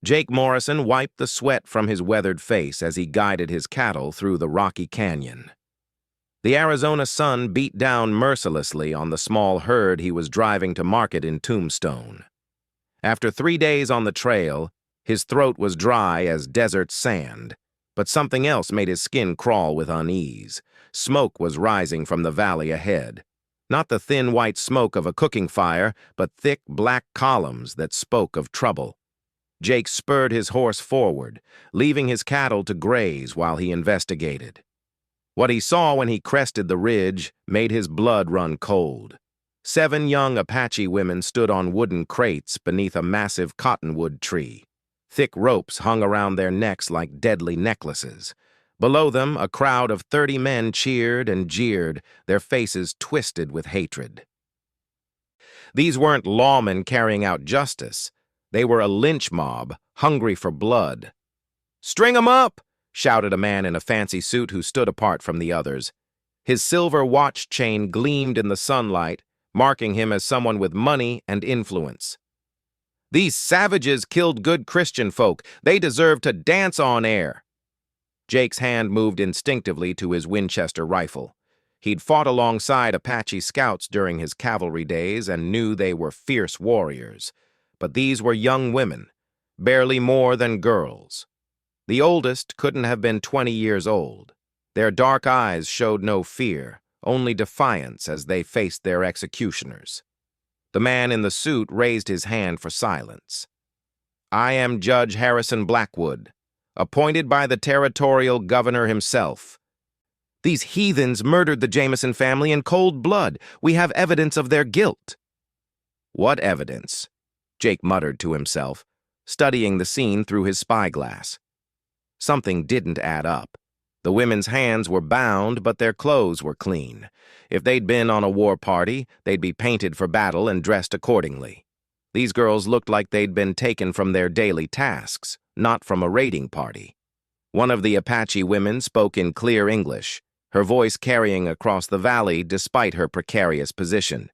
Jake Morrison wiped the sweat from his weathered face as he guided his cattle through the rocky canyon. The Arizona sun beat down mercilessly on the small herd he was driving to market in Tombstone. After 3 days on the trail, his throat was dry as desert sand, but something else made his skin crawl with unease. Smoke was rising from the valley ahead. Not the thin white smoke of a cooking fire, but thick black columns that spoke of trouble. Jake spurred his horse forward, leaving his cattle to graze while he investigated. What he saw when he crested the ridge made his blood run cold. 7 young Apache women stood on wooden crates beneath a massive cottonwood tree. Thick ropes hung around their necks like deadly necklaces. Below them, a crowd of 30 men cheered and jeered, their faces twisted with hatred. These weren't lawmen carrying out justice. They were a lynch mob, hungry for blood. "String 'em up!" shouted a man in a fancy suit who stood apart from the others. His silver watch chain gleamed in the sunlight, marking him as someone with money and influence. "These savages killed good Christian folk. They deserve to dance on air." Jake's hand moved instinctively to his Winchester rifle. He'd fought alongside Apache scouts during his cavalry days and knew they were fierce warriors. But these were young women, barely more than girls. The oldest couldn't have been 20 years old. Their dark eyes showed no fear, only defiance as they faced their executioners. The man in the suit raised his hand for silence. "I am Judge Harrison Blackwood, appointed by the territorial governor himself. These heathens murdered the Jameson family in cold blood. We have evidence of their guilt." "What evidence?" Jake muttered to himself, studying the scene through his spyglass. Something didn't add up. The women's hands were bound, but their clothes were clean. If they'd been on a war party, they'd be painted for battle and dressed accordingly. These girls looked like they'd been taken from their daily tasks, not from a raiding party. One of the Apache women spoke in clear English, her voice carrying across the valley despite her precarious position.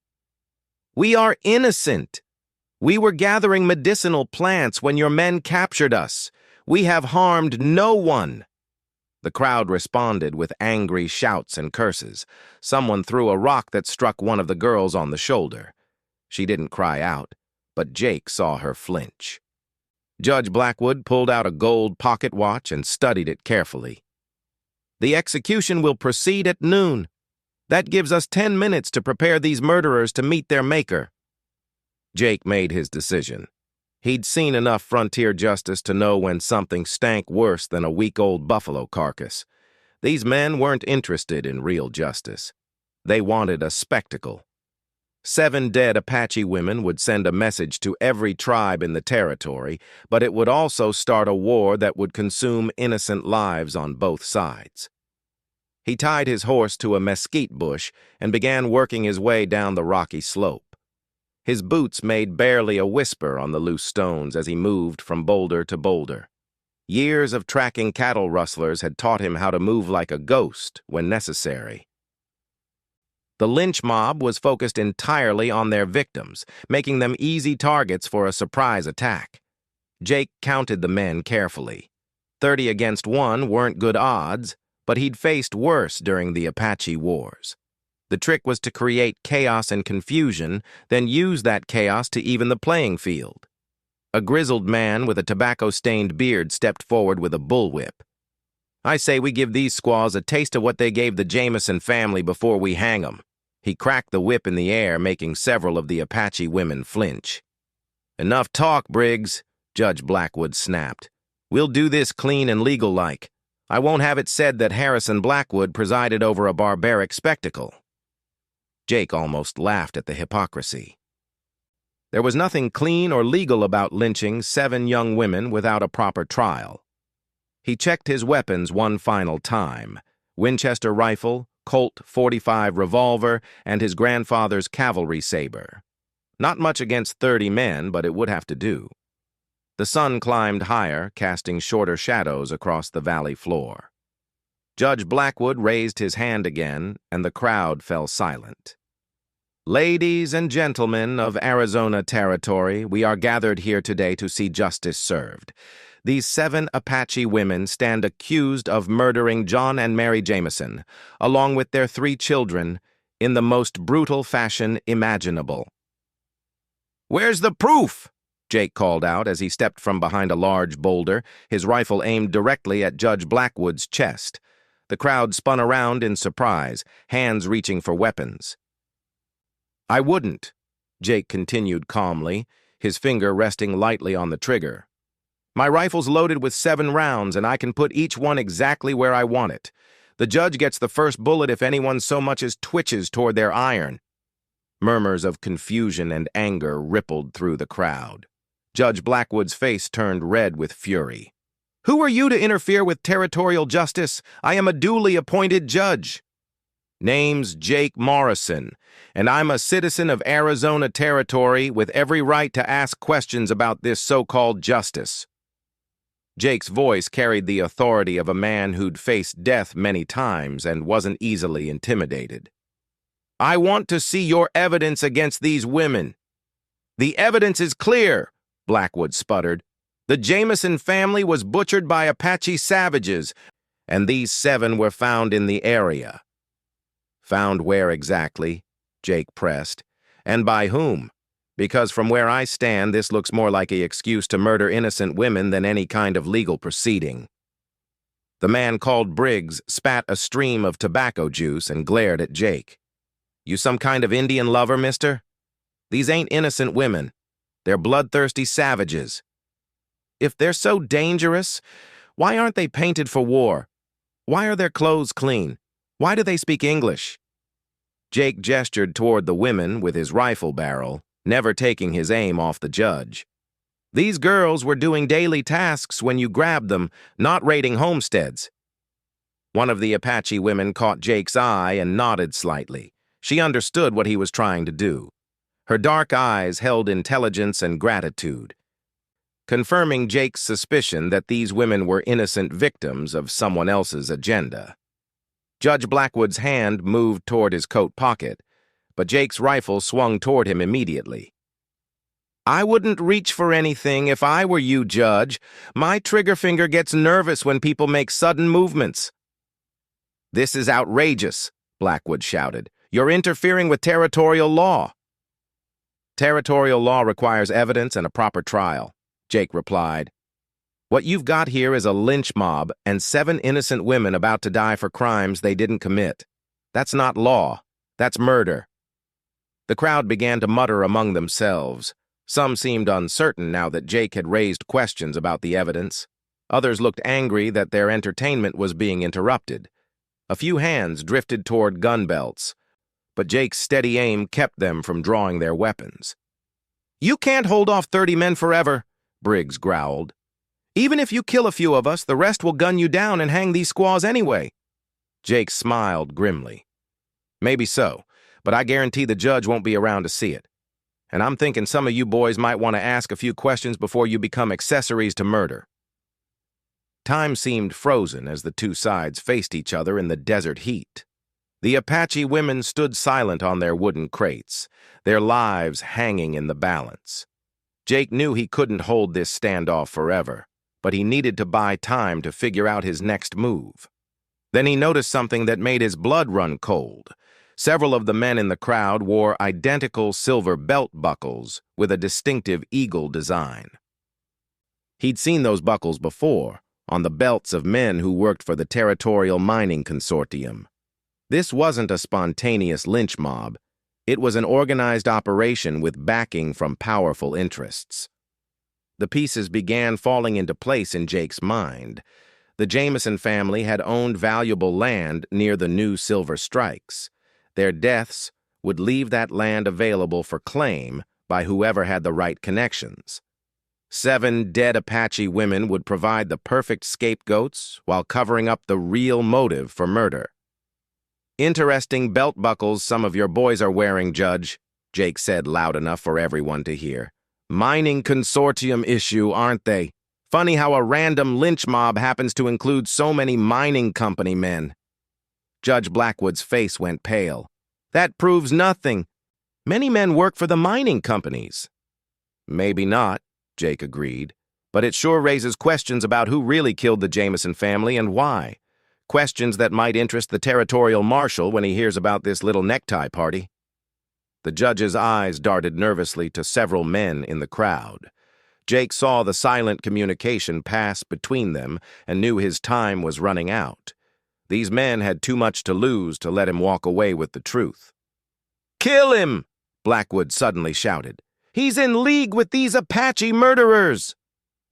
"We are innocent. We were gathering medicinal plants when your men captured us. We have harmed no one." The crowd responded with angry shouts and curses. Someone threw a rock that struck one of the girls on the shoulder. She didn't cry out, but Jake saw her flinch. Judge Blackwood pulled out a gold pocket watch and studied it carefully. "The execution will proceed at noon. That gives us 10 minutes to prepare these murderers to meet their maker." Jake made his decision. He'd seen enough frontier justice to know when something stank worse than a week-old buffalo carcass. These men weren't interested in real justice. They wanted a spectacle. 7 dead Apache women would send a message to every tribe in the territory, but it would also start a war that would consume innocent lives on both sides. He tied his horse to a mesquite bush and began working his way down the rocky slope. His boots made barely a whisper on the loose stones as he moved from boulder to boulder. Years of tracking cattle rustlers had taught him how to move like a ghost when necessary. The lynch mob was focused entirely on their victims, making them easy targets for a surprise attack. Jake counted the men carefully. 30 against 1 weren't good odds, but he'd faced worse during the Apache Wars. The trick was to create chaos and confusion, then use that chaos to even the playing field. A grizzled man with a tobacco-stained beard stepped forward with a bullwhip. "I say we give these squaws a taste of what they gave the Jameson family before we hang 'em." He cracked the whip in the air, making several of the Apache women flinch. "Enough talk, Briggs," Judge Blackwood snapped. "We'll do this clean and legal-like. I won't have it said that Harrison Blackwood presided over a barbaric spectacle." Jake almost laughed at the hypocrisy. There was nothing clean or legal about lynching 7 young women without a proper trial. He checked his weapons one final time: Winchester rifle, Colt .45 revolver, and his grandfather's cavalry saber. Not much against 30 men, but it would have to do. The sun climbed higher, casting shorter shadows across the valley floor. Judge Blackwood raised his hand again, and the crowd fell silent. Ladies and gentlemen of Arizona Territory, we are gathered here today to see justice served. These 7 Apache women stand accused of murdering John and Mary Jameson, along with their 3 children, in the most brutal fashion imaginable. "Where's the proof?" Jake called out as he stepped from behind a large boulder, his rifle aimed directly at Judge Blackwood's chest. The crowd spun around in surprise, hands reaching for weapons. "I wouldn't," Jake continued calmly, his finger resting lightly on the trigger. "My rifle's loaded with 7 rounds, and I can put each one exactly where I want it. The judge gets the first bullet if anyone so much as twitches toward their iron." Murmurs of confusion and anger rippled through the crowd. Judge Blackwood's face turned red with fury. "Who are you to interfere with territorial justice? I am a duly appointed judge." "Name's Jake Morrison, and I'm a citizen of Arizona Territory with every right to ask questions about this so-called justice." Jake's voice carried the authority of a man who'd faced death many times and wasn't easily intimidated. "I want to see your evidence against these women." "The evidence is clear," Blackwood sputtered. "The Jameson family was butchered by Apache savages, and these 7 were found in the area." "Found where exactly?" Jake pressed. "And by whom? Because from where I stand, this looks more like an excuse to murder innocent women than any kind of legal proceeding." The man called Briggs spat a stream of tobacco juice and glared at Jake. "You some kind of Indian lover, mister? These ain't innocent women. They're bloodthirsty savages. If they're so dangerous, why aren't they painted for war? Why are their clothes clean? Why do they speak English?" Jake gestured toward the women with his rifle barrel, never taking his aim off the judge. "These girls were doing daily tasks when you grabbed them, not raiding homesteads." One of the Apache women caught Jake's eye and nodded slightly. She understood what he was trying to do. Her dark eyes held intelligence and gratitude, confirming Jake's suspicion that these women were innocent victims of someone else's agenda. Judge Blackwood's hand moved toward his coat pocket, but Jake's rifle swung toward him immediately. "I wouldn't reach for anything if I were you, Judge. My trigger finger gets nervous when people make sudden movements." "This is outrageous," Blackwood shouted. "You're interfering with territorial law." "Territorial law requires evidence and a proper trial," Jake replied. "What you've got here is a lynch mob and 7 innocent women about to die for crimes they didn't commit. That's not law. That's murder." The crowd began to mutter among themselves. Some seemed uncertain now that Jake had raised questions about the evidence. Others looked angry that their entertainment was being interrupted. A few hands drifted toward gun belts, but Jake's steady aim kept them from drawing their weapons. "You can't hold off 30 men forever," Briggs growled. "Even if you kill a few of us, the rest will gun you down and hang these squaws anyway." Jake smiled grimly. "Maybe so, but I guarantee the judge won't be around to see it. And I'm thinking some of you boys might want to ask a few questions before you become accessories to murder." Time seemed frozen as the 2 sides faced each other in the desert heat. The Apache women stood silent on their wooden crates, their lives hanging in the balance. Jake knew he couldn't hold this standoff forever, but he needed to buy time to figure out his next move. Then he noticed something that made his blood run cold. Several of the men in the crowd wore identical silver belt buckles with a distinctive eagle design. He'd seen those buckles before, on the belts of men who worked for the Territorial Mining Consortium. This wasn't a spontaneous lynch mob. It was an organized operation with backing from powerful interests. The pieces began falling into place in Jake's mind. The Jameson family had owned valuable land near the new Silver Strikes. Their deaths would leave that land available for claim by whoever had the right connections. 7 dead Apache women would provide the perfect scapegoats while covering up the real motive for murder. "Interesting belt buckles some of your boys are wearing, Judge," Jake said loud enough for everyone to hear. "Mining consortium issue, aren't they? Funny how a random lynch mob happens to include so many mining company men." Judge Blackwood's face went pale. "That proves nothing. Many men work for the mining companies. Maybe not, Jake agreed, but it sure raises questions about who really killed the Jameson family and why. Questions that might interest the territorial marshal when he hears about this little necktie party. The judge's eyes darted nervously to several men in the crowd. Jake saw the silent communication pass between them and knew his time was running out. These men had too much to lose to let him walk away with the truth. "Kill him!" Blackwood suddenly shouted. "He's in league with these Apache murderers!"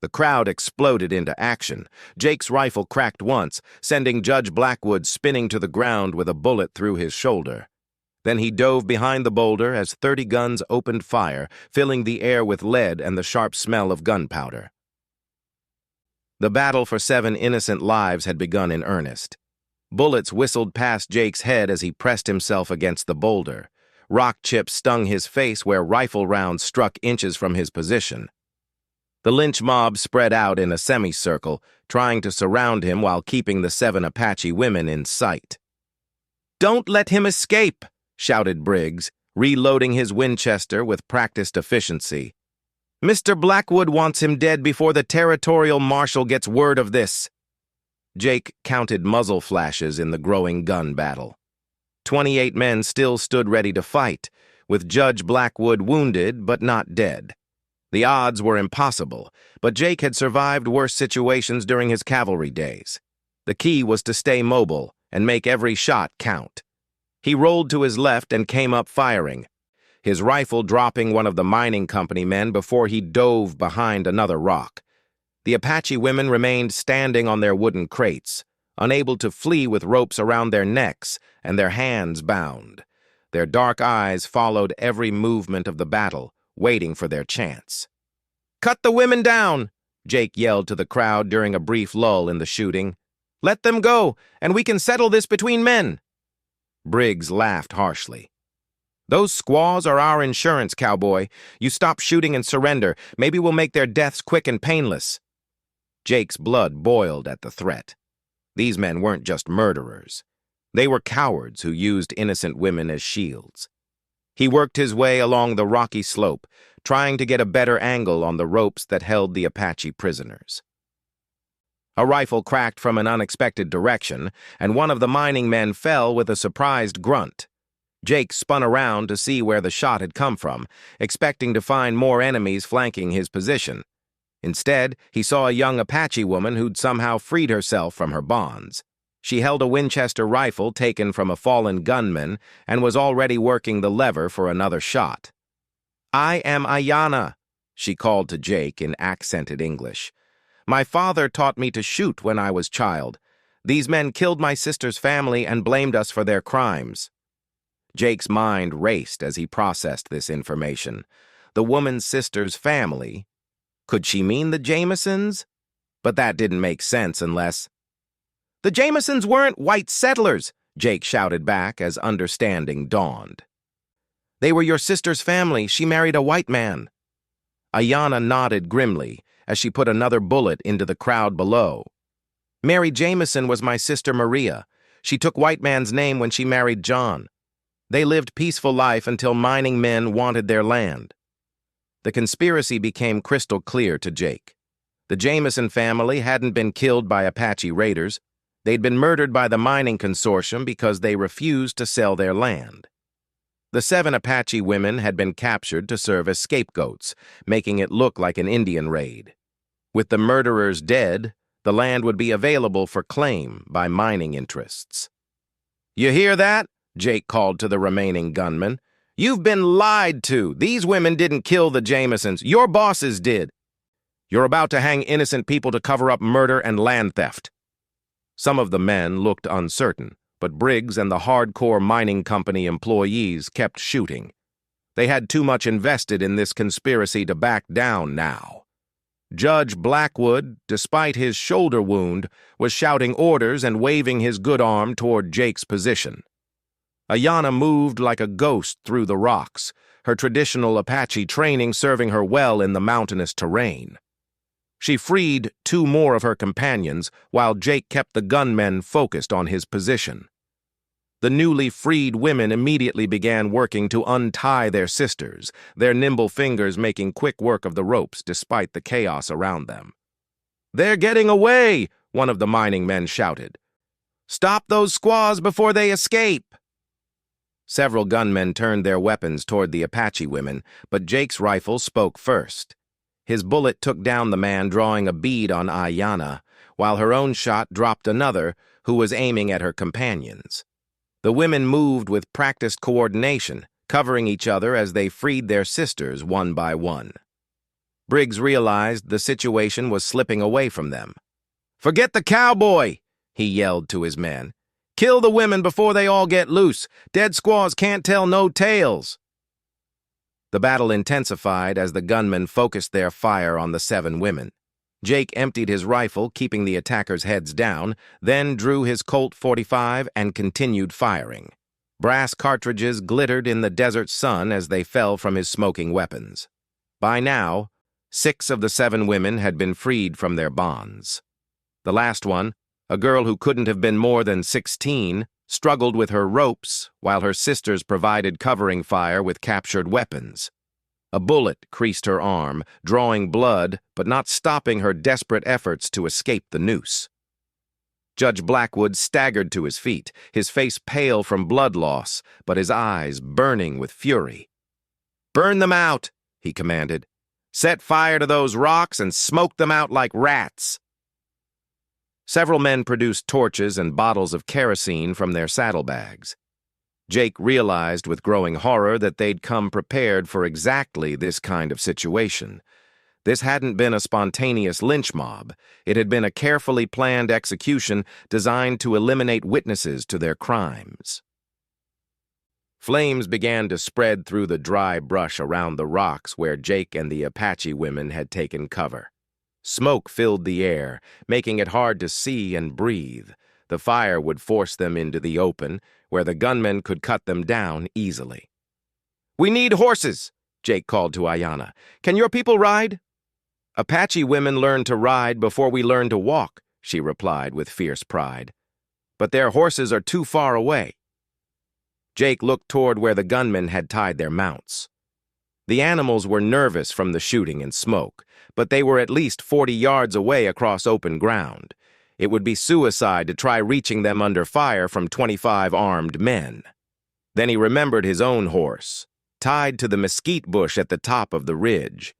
The crowd exploded into action. Jake's rifle cracked once, sending Judge Blackwood spinning to the ground with a bullet through his shoulder. Then he dove behind the boulder as 30 guns opened fire, filling the air with lead and the sharp smell of gunpowder. The battle for 7 innocent lives had begun in earnest. Bullets whistled past Jake's head as he pressed himself against the boulder. Rock chips stung his face where rifle rounds struck inches from his position. The lynch mob spread out in a semicircle, trying to surround him while keeping the 7 Apache women in sight. "Don't let him escape!" shouted Briggs, reloading his Winchester with practiced efficiency. "Mr. Blackwood wants him dead before the territorial marshal gets word of this." Jake counted muzzle flashes in the growing gun battle. 28 men still stood ready to fight, with Judge Blackwood wounded but not dead. The odds were impossible, but Jake had survived worse situations during his cavalry days. The key was to stay mobile and make every shot count. He rolled to his left and came up firing, his rifle dropping one of the mining company men before he dove behind another rock. The Apache women remained standing on their wooden crates, unable to flee with ropes around their necks and their hands bound. Their dark eyes followed every movement of the battle, waiting for their chance. "Cut the women down!" Jake yelled to the crowd during a brief lull in the shooting. "Let them go, and we can settle this between men." Briggs laughed harshly. "Those squaws are our insurance, cowboy. You stop shooting and surrender. Maybe we'll make their deaths quick and painless." Jake's blood boiled at the threat. These men weren't just murderers. They were cowards who used innocent women as shields. He worked his way along the rocky slope, trying to get a better angle on the ropes that held the Apache prisoners. A rifle cracked from an unexpected direction, and one of the mining men fell with a surprised grunt. Jake spun around to see where the shot had come from, expecting to find more enemies flanking his position. Instead, he saw a young Apache woman who'd somehow freed herself from her bonds. She held a Winchester rifle taken from a fallen gunman and was already working the lever for another shot. "I am Ayanna," she called to Jake in accented English. "My father taught me to shoot when I was child. These men killed my sister's family and blamed us for their crimes." Jake's mind raced as he processed this information. The woman's sister's family? Could she mean the Jamesons? But that didn't make sense unless... "The Jamesons weren't white settlers," Jake shouted back as understanding dawned. "They were your sister's family. She married a white man." Ayanna nodded grimly as she put another bullet into the crowd below. "Mary Jameson was my sister Maria. She took white man's name when she married John. They lived peaceful life until mining men wanted their land." The conspiracy became crystal clear to Jake. The Jameson family hadn't been killed by Apache raiders. They'd been murdered by the mining consortium because they refused to sell their land. The 7 Apache women had been captured to serve as scapegoats, making it look like an Indian raid. With the murderers dead, the land would be available for claim by mining interests. "You hear that?" Jake called to the remaining gunmen. "You've been lied to. These women didn't kill the Jamesons. Your bosses did. You're about to hang innocent people to cover up murder and land theft." Some of the men looked uncertain, but Briggs and the hardcore mining company employees kept shooting. They had too much invested in this conspiracy to back down now. Judge Blackwood, despite his shoulder wound, was shouting orders and waving his good arm toward Jake's position. Ayanna moved like a ghost through the rocks, her traditional Apache training serving her well in the mountainous terrain. She freed 2 more of her companions while Jake kept the gunmen focused on his position. The newly freed women immediately began working to untie their sisters, their nimble fingers making quick work of the ropes despite the chaos around them. "They're getting away!" one of the mining men shouted. "Stop those squaws before they escape!" Several gunmen turned their weapons toward the Apache women, but Jake's rifle spoke first. His bullet took down the man, drawing a bead on Ayanna, while her own shot dropped another who was aiming at her companions. The women moved with practiced coordination, covering each other as they freed their sisters one by one. Briggs realized the situation was slipping away from them. "Forget the cowboy!" he yelled to his men. "Kill the women before they all get loose. Dead squaws can't tell no tales." The battle intensified as the gunmen focused their fire on the 7 women. Jake emptied his rifle, keeping the attackers' heads down, then drew his Colt .45 and continued firing. Brass cartridges glittered in the desert sun as they fell from his smoking weapons. By now, 6 of the 7 women had been freed from their bonds. The last one, a girl who couldn't have been more than 16, struggled with her ropes while her sisters provided covering fire with captured weapons. A bullet creased her arm, drawing blood but not stopping her desperate efforts to escape the noose. Judge Blackwood staggered to his feet, his face pale from blood loss, but his eyes burning with fury. "Burn them out," he commanded. "Set fire to those rocks and smoke them out like rats." Several men produced torches and bottles of kerosene from their saddlebags. Jake realized with growing horror that they'd come prepared for exactly this kind of situation. This hadn't been a spontaneous lynch mob. It had been a carefully planned execution designed to eliminate witnesses to their crimes. Flames began to spread through the dry brush around the rocks where Jake and the Apache women had taken cover. Smoke filled the air, making it hard to see and breathe. The fire would force them into the open, where the gunmen could cut them down easily. "We need horses," Jake called to Ayanna. "Can your people ride?" "Apache women learned to ride before we learned to walk," she replied with fierce pride. "But their horses are too far away." Jake looked toward where the gunmen had tied their mounts. The animals were nervous from the shooting and smoke, but they were at least 40 yards away across open ground. It would be suicide to try reaching them under fire from 25 armed men. Then he remembered his own horse, tied to the mesquite bush at the top of the ridge.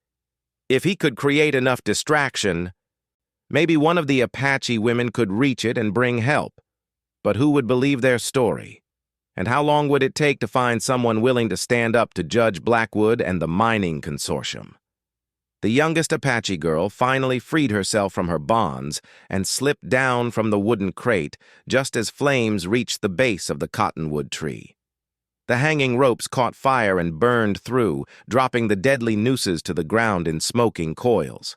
If he could create enough distraction, maybe one of the Apache women could reach it and bring help. But who would believe their story? And how long would it take to find someone willing to stand up to Judge Blackwood and the mining consortium? The youngest Apache girl finally freed herself from her bonds and slipped down from the wooden crate just as flames reached the base of the cottonwood tree. The hanging ropes caught fire and burned through, dropping the deadly nooses to the ground in smoking coils.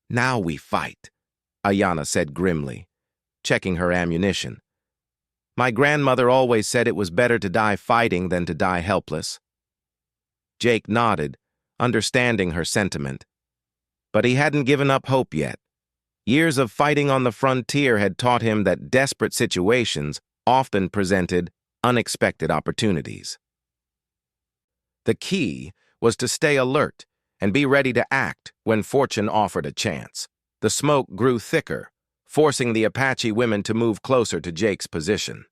"Now we fight," Ayanna said grimly, checking her ammunition. "My grandmother always said it was better to die fighting than to die helpless." Jake nodded, understanding her sentiment. But he hadn't given up hope yet. Years of fighting on the frontier had taught him that desperate situations often presented unexpected opportunities. The key was to stay alert and be ready to act when fortune offered a chance. The smoke grew thicker, forcing the Apache women to move closer to Jake's position.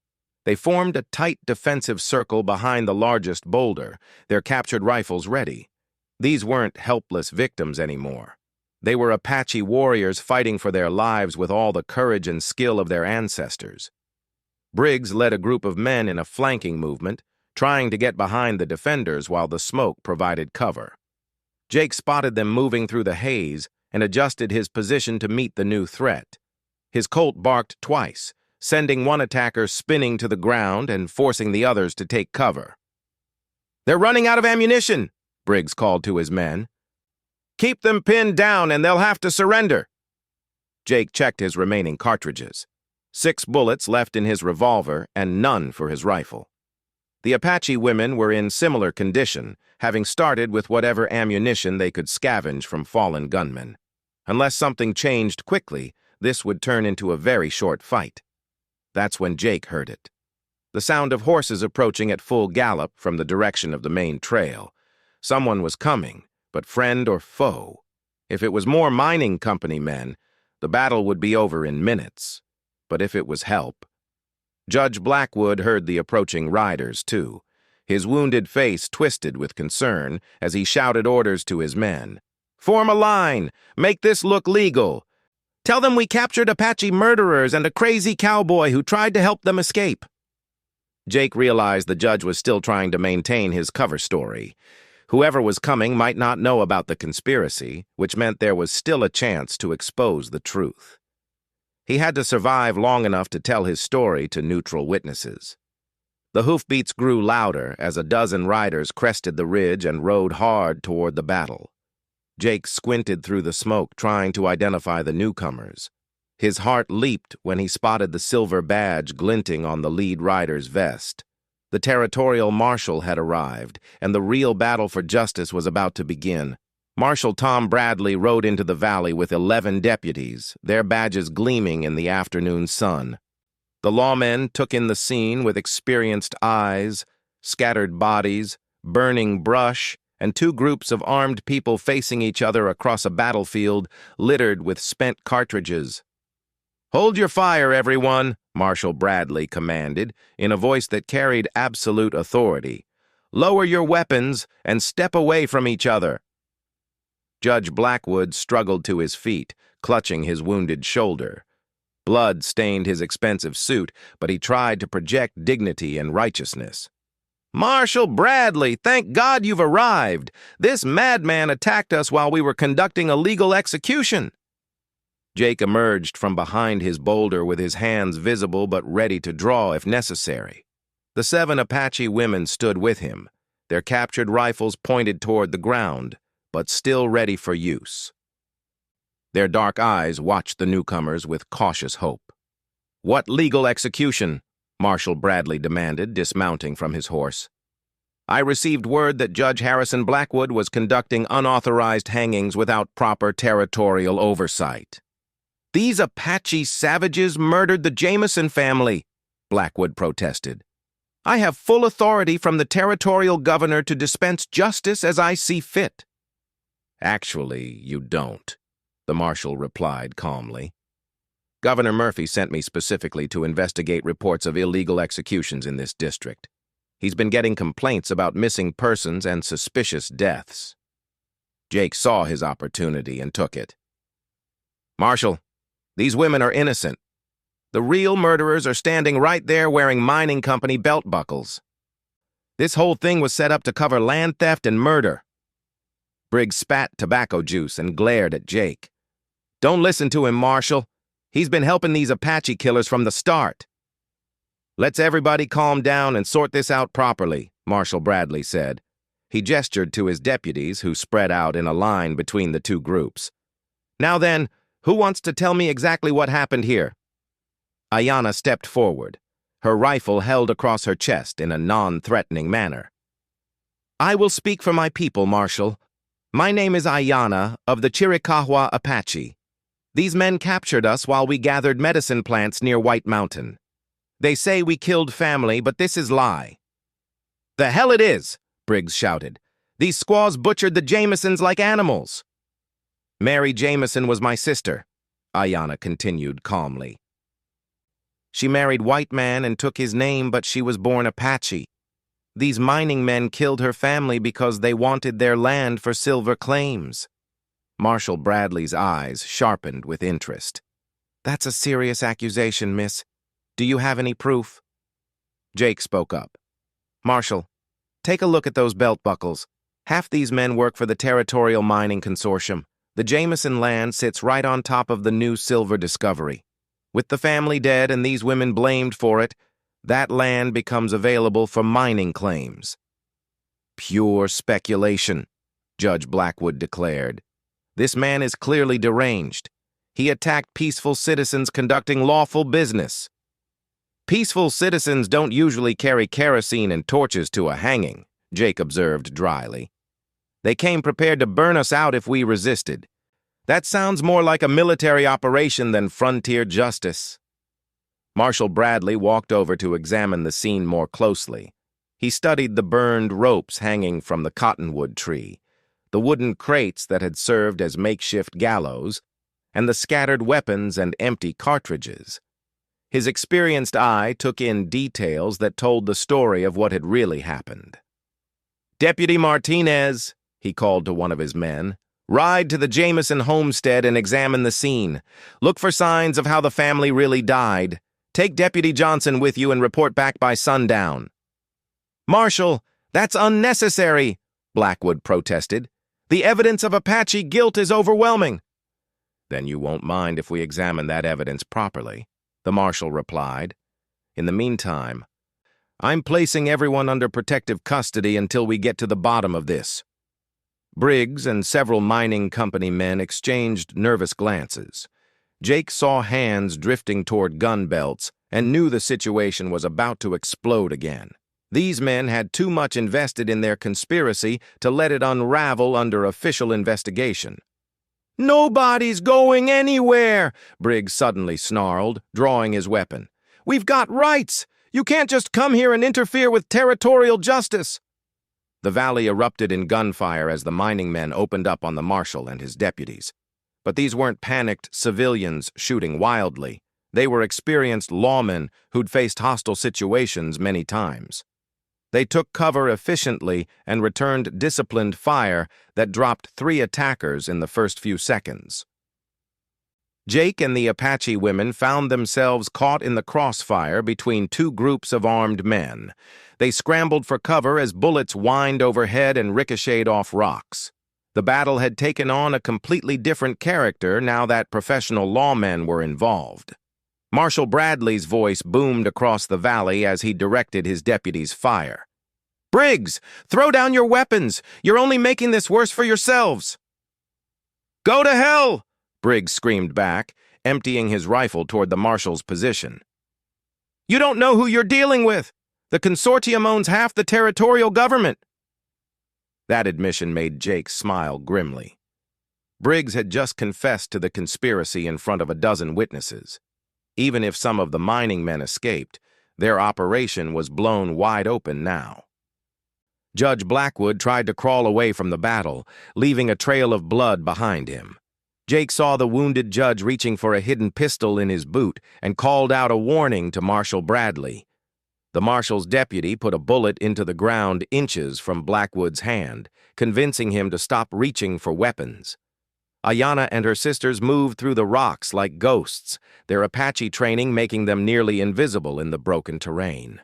They formed a tight defensive circle behind the largest boulder, their captured rifles ready. These weren't helpless victims anymore. They were Apache warriors fighting for their lives with all the courage and skill of their ancestors. Briggs led a group of men in a flanking movement, trying to get behind the defenders while the smoke provided cover. Jake spotted them moving through the haze and adjusted his position to meet the new threat. His Colt barked twice, sending one attacker spinning to the ground and forcing the others to take cover. "They're running out of ammunition," Briggs called to his men. "Keep them pinned down and they'll have to surrender." Jake checked his remaining cartridges. 6 bullets left in his revolver and none for his rifle. The Apache women were in similar condition, having started with whatever ammunition they could scavenge from fallen gunmen. Unless something changed quickly, this would turn into a very short fight. That's when Jake heard it. the sound of horses approaching at full gallop from the direction of the main trail. Someone was coming, but friend or foe? If it was more mining company men, the battle would be over in minutes. But if it was help... Judge Blackwood heard the approaching riders, too. His wounded face twisted with concern as he shouted orders to his men. "Form a line! Make this look legal! Tell them we captured Apache murderers and a crazy cowboy who tried to help them escape." Jake realized the judge was still trying to maintain his cover story. Whoever was coming might not know about the conspiracy, which meant there was still a chance to expose the truth. He had to survive long enough to tell his story to neutral witnesses. The hoofbeats grew louder as a dozen riders crested the ridge and rode hard toward the battle. Jake squinted through the smoke, trying to identify the newcomers. His heart leaped when he spotted the silver badge glinting on the lead rider's vest. The territorial marshal had arrived, and the real battle for justice was about to begin. Marshal Tom Bradley rode into the valley with 11 deputies, their badges gleaming in the afternoon sun. The lawmen took in the scene with experienced eyes, scattered bodies, burning brush, and two groups of armed people facing each other across a battlefield littered with spent cartridges. "Hold your fire, everyone," Marshal Bradley commanded, in a voice that carried absolute authority. "Lower your weapons and step away from each other." Judge Blackwood struggled to his feet, clutching his wounded shoulder. Blood stained his expensive suit, but he tried to project dignity and righteousness. "Marshal Bradley, thank God you've arrived. This madman attacked us while we were conducting a legal execution." Jake emerged from behind his boulder with his hands visible but ready to draw if necessary. The 7 Apache women stood with him, their captured rifles pointed toward the ground, but still ready for use. Their dark eyes watched the newcomers with cautious hope. "What legal execution?" Marshal Bradley demanded, dismounting from his horse. "I received word that Judge Harrison Blackwood was conducting unauthorized hangings without proper territorial oversight." "These Apache savages murdered the Jameson family," Blackwood protested. "I have full authority from the territorial governor to dispense justice as I see fit." "Actually, you don't," the marshal replied calmly. "Governor Murphy sent me specifically to investigate reports of illegal executions in this district. He's been getting complaints about missing persons and suspicious deaths." Jake saw his opportunity and took it. "Marshal, these women are innocent. The real murderers are standing right there wearing mining company belt buckles. This whole thing was set up to cover land theft and murder." Briggs spat tobacco juice and glared at Jake. "Don't listen to him, Marshal. He's been helping these Apache killers from the start." "Let's everybody calm down and sort this out properly," Marshal Bradley said. He gestured to his deputies, who spread out in a line between the two groups. "Now then, who wants to tell me exactly what happened here?" Ayanna stepped forward, her rifle held across her chest in a non-threatening manner. "I will speak for my people, Marshal. My name is Ayanna of the Chiricahua Apache. These men captured us while we gathered medicine plants near White Mountain. They say we killed family, but this is lie." "The hell it is!" Briggs shouted. "These squaws butchered the Jamesons like animals." "Mary Jameson was my sister," Ayanna continued calmly. "She married white man and took his name, but she was born Apache. These mining men killed her family because they wanted their land for silver claims." Marshal Bradley's eyes sharpened with interest. "That's a serious accusation, miss. Do you have any proof?" Jake spoke up. "Marshal, take a look at those belt buckles. Half these men work for the Territorial Mining Consortium. The Jameson land sits right on top of the new silver discovery. With the family dead and these women blamed for it, that land becomes available for mining claims." "Pure speculation," Judge Blackwood declared. "This man is clearly deranged. He attacked peaceful citizens conducting lawful business." "Peaceful citizens don't usually carry kerosene and torches to a hanging," Jake observed dryly. "They came prepared to burn us out if we resisted. That sounds more like a military operation than frontier justice." Marshal Bradley walked over to examine the scene more closely. He studied the burned ropes hanging from the cottonwood tree, the wooden crates that had served as makeshift gallows, and the scattered weapons and empty cartridges. His experienced eye took in details that told the story of what had really happened. "Deputy Martinez," he called to one of his men, "ride to the Jameson homestead and examine the scene. Look for signs of how the family really died. Take Deputy Johnson with you and report back by sundown." "Marshal, that's unnecessary," Blackwood protested. "The evidence of Apache guilt is overwhelming." "Then you won't mind if we examine that evidence properly," the marshal replied. "In the meantime, I'm placing everyone under protective custody until we get to the bottom of this." Briggs and several mining company men exchanged nervous glances. Jake saw hands drifting toward gun belts and knew the situation was about to explode again. These men had too much invested in their conspiracy to let it unravel under official investigation. "Nobody's going anywhere," Briggs suddenly snarled, drawing his weapon. "We've got rights. You can't just come here and interfere with territorial justice." The valley erupted in gunfire as the mining men opened up on the marshal and his deputies. But these weren't panicked civilians shooting wildly. They were experienced lawmen who'd faced hostile situations many times. They took cover efficiently and returned disciplined fire that dropped 3 attackers in the first few seconds. Jake and the Apache women found themselves caught in the crossfire between 2 groups of armed men. They scrambled for cover as bullets whined overhead and ricocheted off rocks. The battle had taken on a completely different character now that professional lawmen were involved. Marshal Bradley's voice boomed across the valley as he directed his deputies' fire. "Briggs, throw down your weapons! You're only making this worse for yourselves!" "Go to hell!" Briggs screamed back, emptying his rifle toward the marshal's position. "You don't know who you're dealing with! The consortium owns half the territorial government!" That admission made Jake smile grimly. Briggs had just confessed to the conspiracy in front of a dozen witnesses. Even if some of the mining men escaped, their operation was blown wide open now. Judge Blackwood tried to crawl away from the battle, leaving a trail of blood behind him. Jake saw the wounded judge reaching for a hidden pistol in his boot and called out a warning to Marshal Bradley. The marshal's deputy put a bullet into the ground inches from Blackwood's hand, convincing him to stop reaching for weapons. Ayanna and her sisters moved through the rocks like ghosts, their Apache training making them nearly invisible in the broken terrain.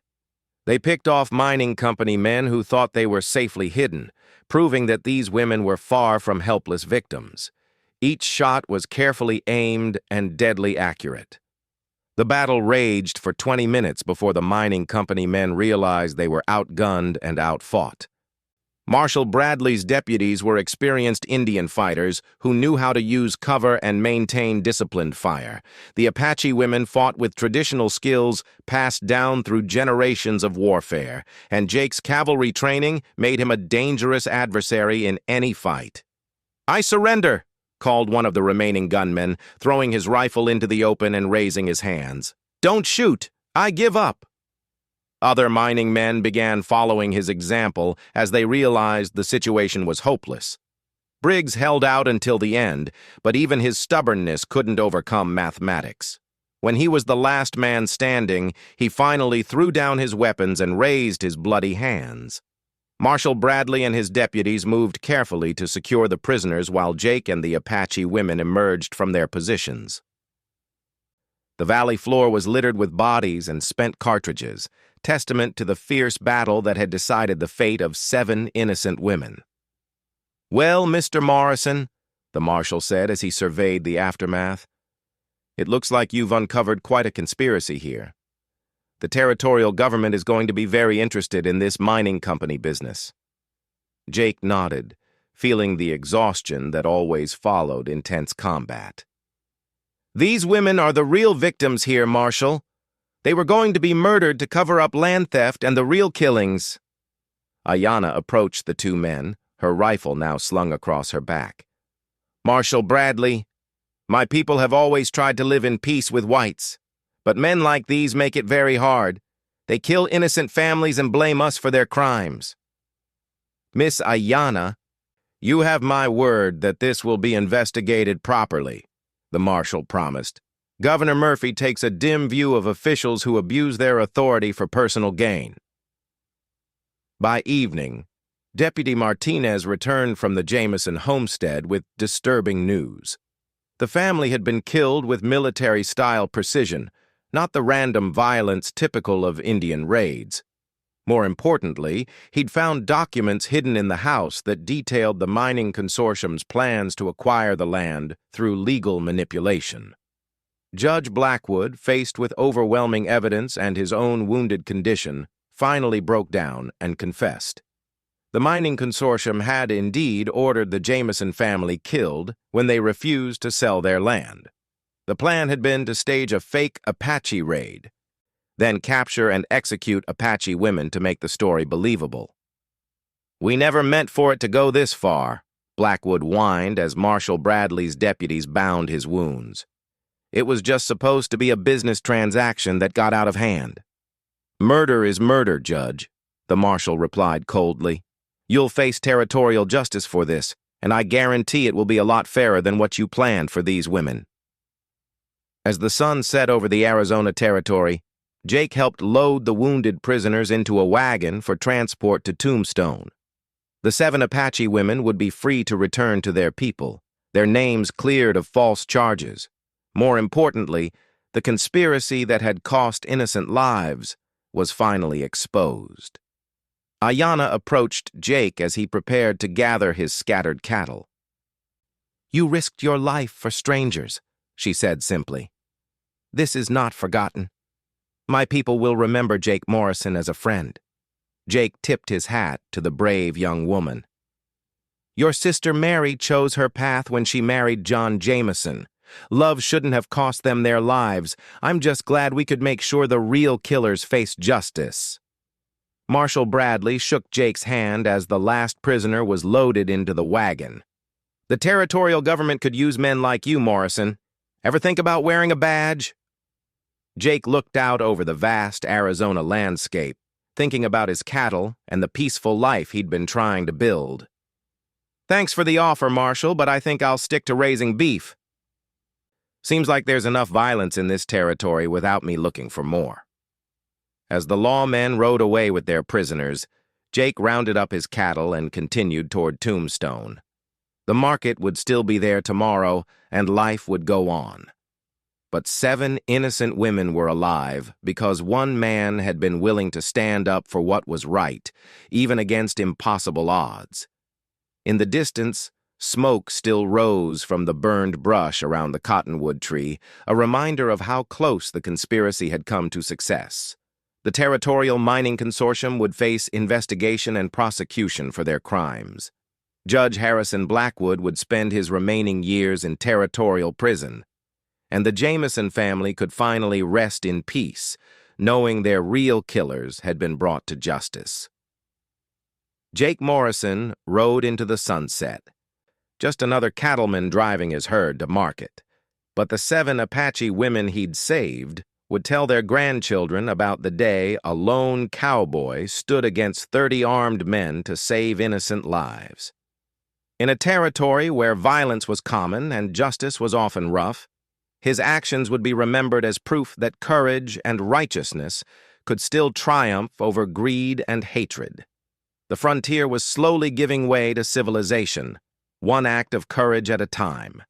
They picked off mining company men who thought they were safely hidden, proving that these women were far from helpless victims. Each shot was carefully aimed and deadly accurate. The battle raged for 20 minutes before the mining company men realized they were outgunned and outfought. Marshal Bradley's deputies were experienced Indian fighters who knew how to use cover and maintain disciplined fire. The Apache women fought with traditional skills passed down through generations of warfare, and Jake's cavalry training made him a dangerous adversary in any fight. "I surrender," called one of the remaining gunmen, throwing his rifle into the open and raising his hands. "Don't shoot! I give up!" Other mining men began following his example as they realized the situation was hopeless. Briggs held out until the end, but even his stubbornness couldn't overcome mathematics. When he was the last man standing, he finally threw down his weapons and raised his bloody hands. Marshal Bradley and his deputies moved carefully to secure the prisoners while Jake and the Apache women emerged from their positions. The valley floor was littered with bodies and spent cartridges, testament to the fierce battle that had decided the fate of 7 innocent women. "Well, Mr. Morrison," the marshal said as he surveyed the aftermath, "it looks like you've uncovered quite a conspiracy here. The territorial government is going to be very interested in this mining company business." Jake nodded, feeling the exhaustion that always followed intense combat. "These women are the real victims here, Marshal. They were going to be murdered to cover up land theft and the real killings." Ayanna approached the 2 men, her rifle now slung across her back. "Marshal Bradley, my people have always tried to live in peace with whites. But men like these make it very hard. They kill innocent families and blame us for their crimes. Miss Ayana, you have my word that this will be investigated properly, the marshal promised. Governor Murphy takes a dim view of officials who abuse their authority for personal gain. By evening, Deputy Martinez returned from the Jameson homestead with disturbing news. The family had been killed with military-style precision, not the random violence typical of Indian raids. More importantly, he'd found documents hidden in the house that detailed the mining consortium's plans to acquire the land through legal manipulation. Judge Blackwood, faced with overwhelming evidence and his own wounded condition, finally broke down and confessed. The mining consortium had indeed ordered the Jameson family killed when they refused to sell their land. The plan had been to stage a fake Apache raid, then capture and execute Apache women to make the story believable. "We never meant for it to go this far," Blackwood whined as Marshal Bradley's deputies bound his wounds. "It was just supposed to be a business transaction that got out of hand." "Murder is murder, Judge," the marshal replied coldly. "You'll face territorial justice for this, and I guarantee it will be a lot fairer than what you planned for these women." As the sun set over the Arizona territory, Jake helped load the wounded prisoners into a wagon for transport to Tombstone. The 7 Apache women would be free to return to their people, their names cleared of false charges. More importantly, the conspiracy that had cost innocent lives was finally exposed. Ayana approached Jake as he prepared to gather his scattered cattle. "You risked your life for strangers," she said simply. "This is not forgotten. My people will remember Jake Morrison as a friend." Jake tipped his hat to the brave young woman. "Your sister Mary chose her path when she married John Jameson. Love shouldn't have cost them their lives. I'm just glad we could make sure the real killers face justice." Marshal Bradley shook Jake's hand as the last prisoner was loaded into the wagon. "The territorial government could use men like you, Morrison. Ever think about wearing a badge?" Jake looked out over the vast Arizona landscape, thinking about his cattle and the peaceful life he'd been trying to build. "Thanks for the offer, Marshal, but I think I'll stick to raising beef. Seems like there's enough violence in this territory without me looking for more." As the lawmen rode away with their prisoners, Jake rounded up his cattle and continued toward Tombstone. The market would still be there tomorrow, and life would go on. But 7 innocent women were alive because one man had been willing to stand up for what was right, even against impossible odds. In the distance, smoke still rose from the burned brush around the cottonwood tree, a reminder of how close the conspiracy had come to success. The Territorial Mining Consortium would face investigation and prosecution for their crimes. Judge Harrison Blackwood would spend his remaining years in territorial prison, and the Jameson family could finally rest in peace, knowing their real killers had been brought to justice. Jake Morrison rode into the sunset, just another cattleman driving his herd to market. But the 7 Apache women he'd saved would tell their grandchildren about the day a lone cowboy stood against 30 armed men to save innocent lives. In a territory where violence was common and justice was often rough, his actions would be remembered as proof that courage and righteousness could still triumph over greed and hatred. The frontier was slowly giving way to civilization, one act of courage at a time.